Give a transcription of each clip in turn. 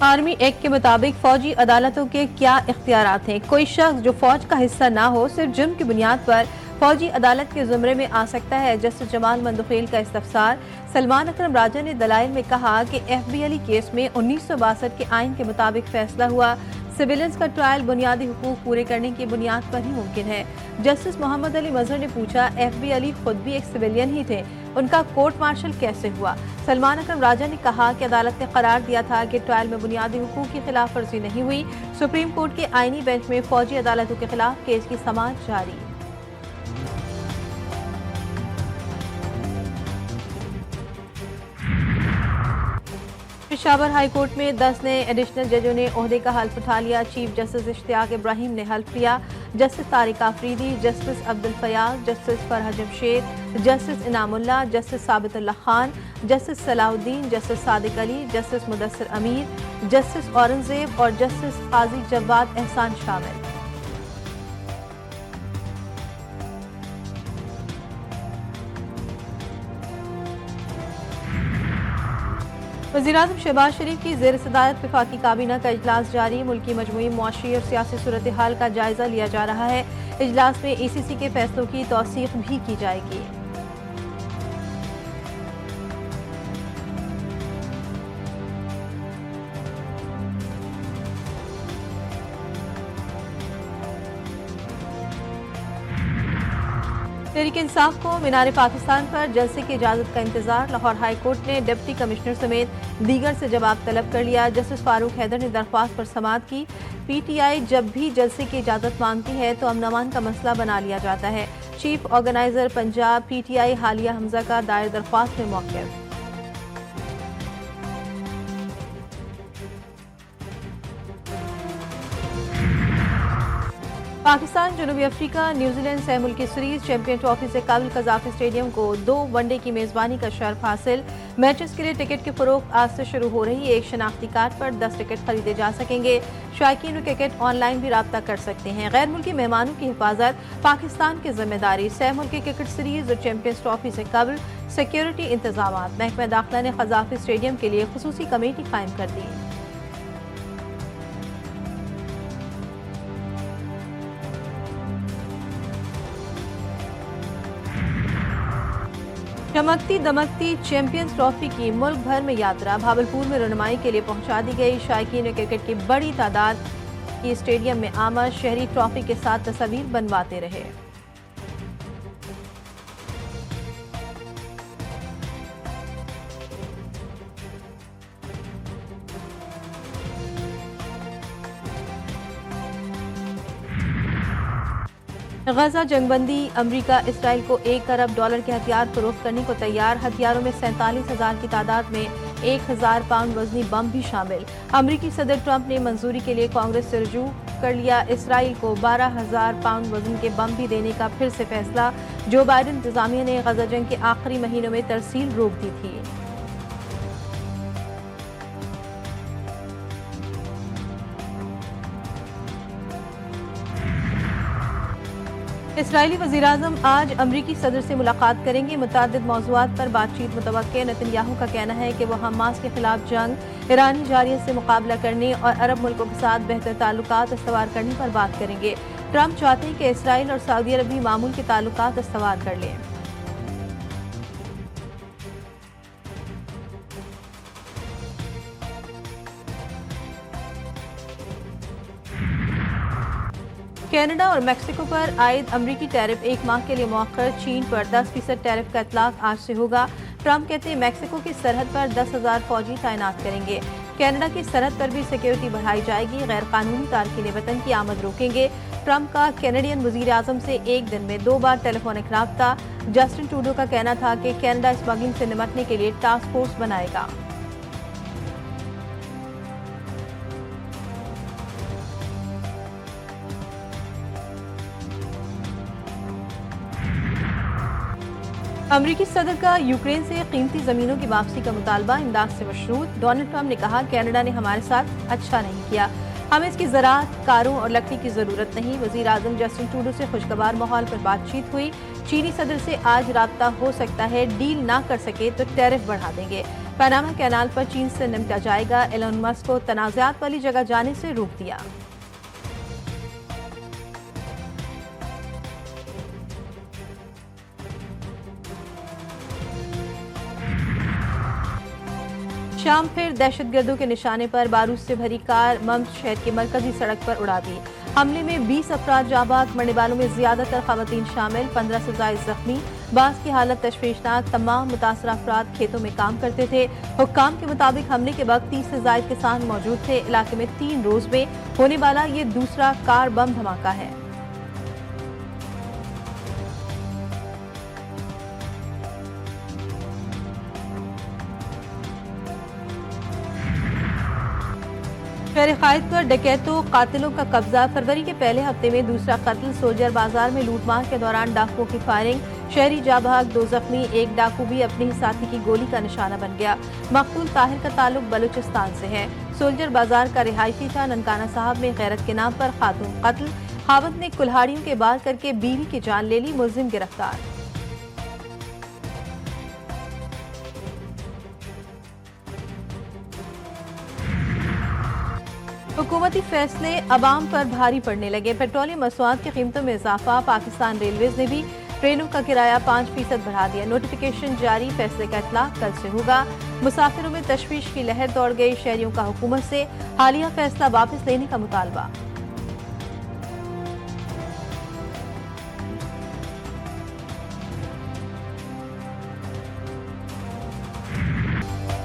Army act के मुताबिक फौजी अदालतों के क्या इख्तियारात हैं। कोई शख्स जो फौज का हिस्सा ना हो सिर्फ जुर्म की बुनियाद पर फौजी अदालत के जुमरे में आ सकता है। जस्टिस जमाल मंदखेल का इस्तफसार। सलमान अकरम राजा ने दलाइल में कहा कि FB अली केस में 1962 के आइन के मुताबिक फैसला हुआ। सिविलियंस का ट्रायल बुनियादी हुकूक पूरे करने की बुनियाद पर ही मुमकिन है। जस्टिस मोहम्मद अली मजहर ने पूछा, FB अली खुद भी एक सिविलियन ही थे, उनका कोर्ट मार्शल कैसे हुआ? सलमान अकरम राजा ने कहा कि अदालत ने करार दिया था कि ट्रायल में बुनियादी हुकूक की खिलाफ वर्जी नहीं हुई। सुप्रीम कोर्ट के आईनी बेंच में फौजी अदालतों के खिलाफ केस की समाअत जारी। पेशावर हाई कोर्ट में 10 नए एडिशनल जजों ने ओहदे का हल्फ उठा लिया। चीफ जस्टिस इश्तियाक इब्राहिम ने हल्फ लिया। Justice Tariq Afridi, justice Abdul Fayaz, justice Farah Jamshed, justice Inamullah, justice Sabitullah Khan, justice Salahuddin, justice Sadiq Ali, justice Mudassir Amir, justice Aurangzeb और जस्टिस काजी जवाद एहसान शामिल। वज़ीर-ए-आज़म शहबाज शरीफ की ज़ेर सदारत वफाकी काबीना का इजलास जारी। मुल्की मजमूई मुआशी और सियासी सूरत हाल का जायजा लिया जा रहा है। इजलास में ECC के फैसलों की तौसीक भी की जाएगी। तहरीक इंसाफ को मीनार पाकिस्तान पर जलसे की इजाजत का इंतजार। लाहौर हाई कोर्ट ने डिप्टी कमिश्नर समेत दीगर से जवाब तलब कर लिया। जस्टिस फारूक हैदर ने दरख्वास्त पर समाअत की। PTI जब भी जलसे की इजाजत मांगती है तो अमन अमान का मसला बना लिया जाता है। चीफ ऑर्गेनाइजर पंजाब PTI हालिया हमजा का दायर दरख्वास्त में मौक़िफ़। पाकिस्तान जनूबी अफ्रीका न्यूजीलैंड से मुल्की सीरीज चैंपियन ट्रॉफी से कबल कज़ाफ़ी स्टेडियम को 2 वनडे की मेज़बानी का शर्फ हासिल। मैचेस के लिए टिकट की फरोख्त आज से शुरू हो रही है। एक शनाख्ती कार्ड पर 10 टिकट खरीदे जा सकेंगे। शायकीन क्रिकेट ऑनलाइन भी राब्ता कर सकते हैं। गैर मुल्की मेहमानों की हिफाजत पाकिस्तान की जिम्मेदारी। सह मुल्की क्रिकेट सीरीज और चैंपियंस ट्रॉफी से कबल सिक्योरिटी इंतजाम। महकमा दाखिला ने कज़ाफ़ी स्टेडियम के लिए खुसूसी कमेटी कायम कर दी। चमकती दमकती चैंपियंस ट्रॉफी की मुल्क भर में यात्रा भावलपुर में रनुमाई के लिए पहुंचा दी गई। शायकीन क्रिकेट की बड़ी तादाद की स्टेडियम में आमद। शहरी ट्रॉफी के साथ तस्वीर बनवाते रहे। गजा जंगबंदी। अमरीका इसराइल को $1 अरब के हथियार फरोख्त करने को तैयार। हथियारों में 47,000 की तादाद में 1,000 पाउंड वजनी बम भी शामिल। अमरीकी सदर ट्रंप ने मंजूरी के लिए कांग्रेस से रुजू कर लिया। इसराइल को 12,000 पाउंड वजन के बम भी देने का फिर से फैसला। जो बाइडेन इंतजामिया ने गजा जंग के आखिरी महीनों में तरसील रोक दी थी। इसराइली वज़ीर-ए-आज़म आज अमरीकी सदर से मुलाकात करेंगे। मुतादिद मौज़ूआत पर बातचीत मुतवक्के। नेतन्याहू का कहना है कि वह हमास के खिलाफ जंग, ईरानी जारियत से मुकाबला करने और अरब मुल्कों के साथ बेहतर ताल्लुकात इस्तवार करने पर बात करेंगे। ट्रंप चाहते हैं कि इसराइल और सऊदी अरब भी मामूल के ताल्लुकात इस्तवार कर लें। कनाडा और मेक्सिको पर आयद अमरीकी टैरिफ 1 माह के लिए मौखर। चीन पर 10% टैरिफ का इतलाक आज से होगा। ट्रंप कहते हैं मेक्सिको की सरहद पर 10,000 फौजी तैनात करेंगे। कनाडा की सरहद पर भी सिक्योरिटी बढ़ाई जाएगी। गैर कानूनी तारकीन वतन की आमद रोकेंगे। ट्रंप का कैनेडियन वज़ीर-ए-आज़म से एक दिन में 2 बार टेलीफोनिक राब्ता। जस्टिन ट्रूडो का कहना था कि कनाडा स्मगलिंग से निपटने के लिए टास्क फोर्स बनाएगा। अमरीकी सदर का यूक्रेन से कीमती जमीनों की वापसी का मुतालबा इमदाद से मशरूत। डोनाल्ड ट्रंप ने कहा, कनाडा ने हमारे साथ अच्छा नहीं किया। हमें इसकी ज़राअत, कारों और लकड़ी की ज़रूरत नहीं। वज़ीर आज़म जस्टिन ट्रूडो से खुशगवार माहौल पर बातचीत हुई। चीनी सदर से आज राब्ता हो सकता है, डील ना कर सके तो टैरिफ बढ़ा देंगे। पनामा कैनाल पर चीन से निपटा जाएगा। एलन मस्क को तनाज़ात वाली जगह जाने से रोक दिया। शाम फिर दहशतगर्दों के निशाने पर बारूद से भरी कार मम्स शहर की मरकजी सड़क पर उड़ा दी। हमले में 20 अफराद जाबाक, मरने वालों में ज्यादातर खवातीन शामिल, 15 से ज्यादा जख्मी। बास की हालत तशवीशनाक। तमाम मुतासरा अफराद खेतों में काम करते थे। हुक्काम के मुताबिक हमले के वक्त 30 से ज्यादा किसान मौजूद थे। इलाके में 3 रोज में होने वाला ये दूसरा कार बम धमाका है। शहर कायद पर डकैतों कातिलों का कब्जा। फरवरी के पहले हफ्ते में दूसरा कत्ल। सोल्जर बाजार में लूटमार के दौरान डाकुओं की फायरिंग। शहरी जाबाग, 2 जख्मी। एक डाकू भी अपने ही साथी की गोली का निशाना बन गया। मकतूल ताहिर का ताल्लुक बलूचिस्तान से है। सोल्जर बाजार का रिहायशी था। ननकाना साहब में गैरत के नाम पर खातून कत्ल। खावत ने कुल्हाड़ियों के बार करके बीवी की जान ले ली। मुलजिम गिरफ्तार। हुकूमती फैसले अवाम पर भारी पड़ने लगे। पेट्रोलियम मसवाद की कीमतों में इजाफा। पाकिस्तान रेलवेज ने भी ट्रेनों का किराया 5% बढ़ा दिया। नोटिफिकेशन जारी। फैसले का इतलाक कल से होगा। मुसाफिरों में तशवीश की लहर दौड़ गई। शहरियों का हुकूमत से हालिया फैसला वापस लेने का मुतालबा।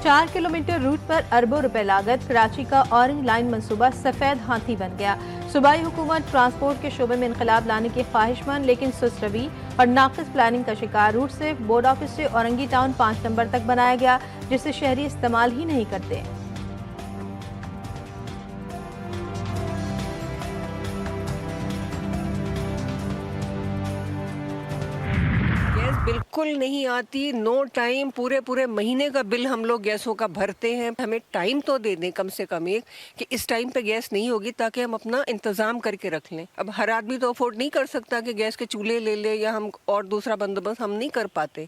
चार किलोमीटर रूट पर अरबों रुपए लागत। कराची का ऑरेंज लाइन मंसूबा सफेद हाथी बन गया। सूबाई हुकूमत ट्रांसपोर्ट के शोबे में इनकलाब लाने की ख्वाहिशमंद लेकिन सुस्त रवि और नाकिस प्लानिंग का शिकार। रूट से बोर्ड ऑफिस से औरंगी टाउन 5 नंबर तक बनाया गया, जिसे शहरी इस्तेमाल ही नहीं करते। बिल्कुल नहीं आती। No time. पूरे महीने का बिल हम लोग गैसों का भरते हैं। हमें टाइम तो दे दें कम से कम एक कि इस टाइम पे गैस नहीं होगी, ताकि हम अपना इंतज़ाम करके रख लें। अब हर आदमी तो अफोर्ड नहीं कर सकता कि गैस के चूल्हे ले ले, या हम और दूसरा बंदोबस्त हम नहीं कर पाते।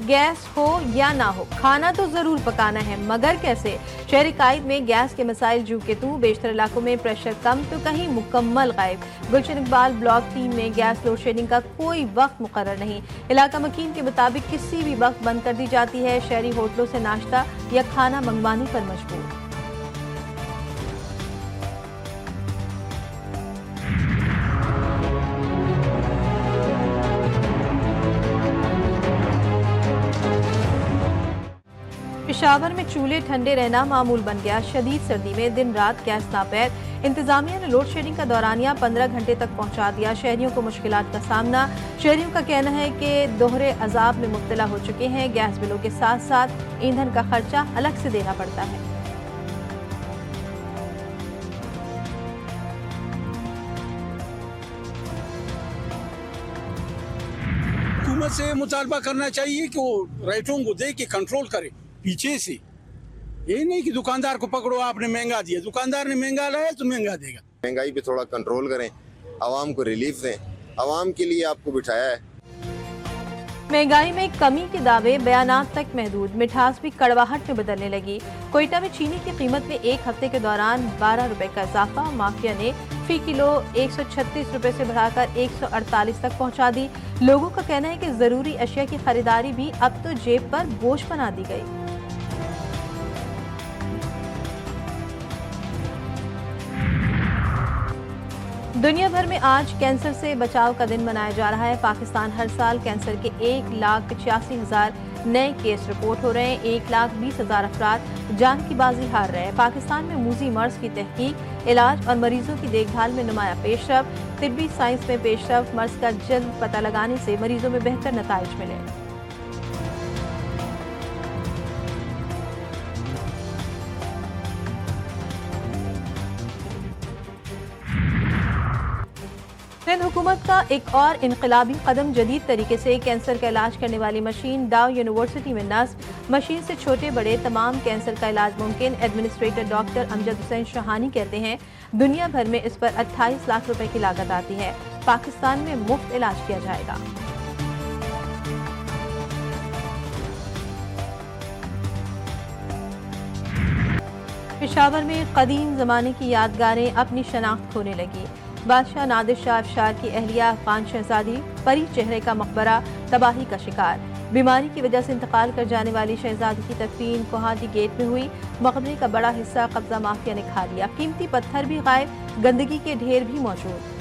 गैस हो या ना हो, खाना तो जरूर पकाना है, मगर कैसे? शहरी कायद में गैस के मसाइल जू के तू। बेशतर इलाकों में प्रेशर कम तो कहीं मुकम्मल गायब। गुलशन इकबाल ब्लॉक 3 में गैस लोड शेडिंग का कोई वक्त मुकर्रर नहीं। इलाका मकीन के मुताबिक किसी भी वक्त बंद कर दी जाती है। शहरी होटलों से नाश्ता या खाना मंगवाने पर मजबूर। पेशावर में चूल्हे ठंडे रहना मामूल बन गया। शदीद सर्दी में दिन रात गैस नापैद। इंतजामिया ने लोड शेडिंग का दौरानिया 15 घंटे तक पहुंचा दिया। शहरियों को मुश्किलात का सामना। शहरियों का कहना है कि दोहरे अजाब में मुब्तला हो चुके हैं। गैस बिलों के साथ साथ ईंधन का खर्चा अलग से देना पड़ता है। हुकूमत से मुतालबा करना चाहिए कि वो रेटों को दे के कंट्रोल करे पीछे से। ये नहीं कि दुकानदार को पकड़ो, आपने महंगा दिया, दुकानदार ने महंगा लाया तो महंगा देगा। महंगाई पे थोड़ा कंट्रोल करें, आवाम को रिलीफ दें। आवाम के लिए आपको बिठाया है। महंगाई में कमी के दावे, बयानात तक महदूद। मिठास भी कड़वाहट में बदलने लगी। कोयटा में चीनी की कीमत में एक हफ्ते के दौरान 12 रुपए का इजाफा। माफिया ने फी किलो 136 रुपए से बढ़ाकर 148 तक पहुंचा दी। लोगों का कहना है कि जरूरी अशिया की खरीदारी भी अब तो जेब पर बोझ बना दी गई। दुनिया भर में आज कैंसर से बचाव का दिन मनाया जा रहा है। पाकिस्तान हर साल कैंसर के 1,85,000 नए केस रिपोर्ट हो रहे हैं। 1,20,000 अफराद जान की बाजी हार रहे हैं। पाकिस्तान में मूजी मर्ज की तहकीक, इलाज और मरीजों की देखभाल में नुमाया पेशरफ। तिब्बी साइंस में पेशरफ। मर्ज का जल्द पता लगाने से मरीजों में बेहतर नताइज मिले। हिंद हुकूमत का एक और इनकलाबी कदम, जदीद तरीके से कैंसर का इलाज करने वाली मशीन डाउ यूनिवर्सिटी में नस्ब। मशीन से छोटे बड़े तमाम कैंसर का इलाज मुमकिन। एडमिनिस्ट्रेटर डॉक्टर अमजद हुसैन शाहानी कहते हैं दुनिया भर में इस पर 28 लाख रुपए की लागत आती है। पाकिस्तान में मुफ्त इलाज किया जाएगा। पेशावर में कदीम जमाने की यादगारें अपनी शनाख्त खोने लगी। बादशाह नादिर शाह अफशार की अहलिया खान शहजादी परी चेहरे का मकबरा तबाही का शिकार। बीमारी की वजह से इंतकाल कर जाने वाली शहजादी की तदफीन कोहाटी गेट में हुई। मकबरे का बड़ा हिस्सा कब्जा माफिया ने खा लिया। कीमती पत्थर भी गायब, गंदगी के ढेर भी मौजूद।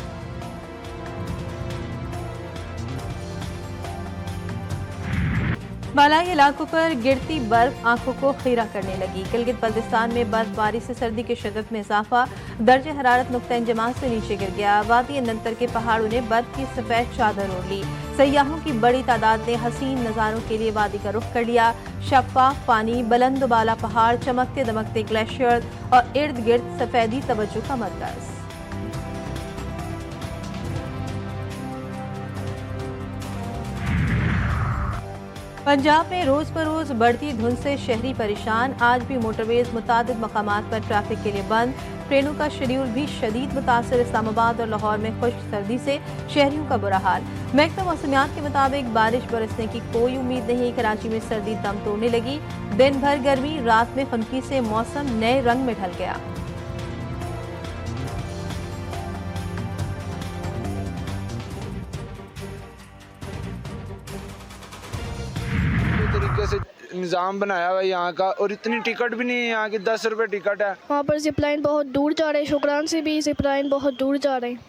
बालाई इलाकों पर गिरती बर्फ आंखों को खीरा करने लगी। गिलगित बल्तिस्तान में बर्फबारी से सर्दी की शिद्दत में इजाफा। दर्जे हरारत नुक्ता इंजमात से नीचे गिर गया। वादी नंतर के पहाड़ों ने बर्फ की सफेद चादर ओढ़ ली। सयाहों की बड़ी तादाद ने हसीन नज़ारों के लिए वादी का रुख कर लिया। शफाफ पानी, बुलंद बाला पहाड़, चमकते दमकते ग्लेशियर और इर्द गिर्द सफेदी तवज्जो का मरकज। पंजाब में रोज बरोज बढ़ती धुंध से शहरी परेशान। आज भी मोटरवेज मुतादिद मकामात पर ट्रैफिक के लिए बंद। ट्रेनों का शेड्यूल भी शदीद मुतासर। इस्लामाबाद और लाहौर में खुश्क सर्दी से शहरियों का बुरा हाल। महकमा मौसमियात के मुताबिक बारिश बरसने की कोई उम्मीद नहीं। कराची में सर्दी दम तोड़ने लगी। दिन भर गर्मी, रात में खुनकी से मौसम नए रंग में ढल गया। तरीके से निज़ाम बनाया हुआ है यहाँ का, और इतनी टिकट भी नहीं है यहाँ की, 10 रुपए टिकट है। वहाँ पर जिपलाइन बहुत दूर जा रहे हैं, शुक्रान से भी जिपलाइन बहुत दूर जा रहे हैं।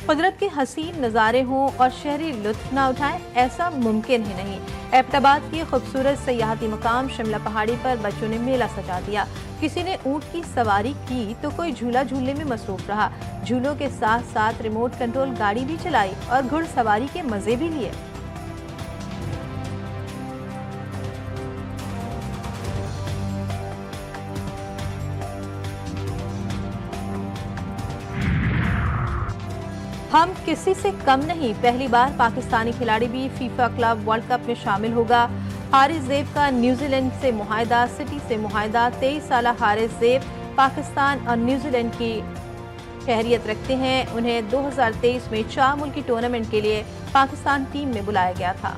कुदरत के हसीन नज़ारे हों और शहरी लुत्फ ना उठाएं, ऐसा मुमकिन ही नहीं। एबटाबाद की खूबसूरत सयाहती मकाम शिमला पहाड़ी पर बच्चों ने मेला सजा दिया। किसी ने ऊँट की सवारी की तो कोई झूला झूलने में मसरूफ रहा। झूलों के साथ साथ रिमोट कंट्रोल गाड़ी भी चलाई और घुड़सवारी के मजे भी लिए। हम किसी से कम नहीं, पहली बार पाकिस्तानी खिलाड़ी भी फीफा क्लब वर्ल्ड कप में शामिल होगा। हारिस ज़ेब का न्यूजीलैंड से मुआहदा, सिटी से मुआहदा। 23 साल हारिस ज़ेब पाकिस्तान और न्यूजीलैंड की शहरियत रखते हैं। उन्हें 2023 में 4 मुल्की टूर्नामेंट के लिए पाकिस्तान टीम में बुलाया गया था।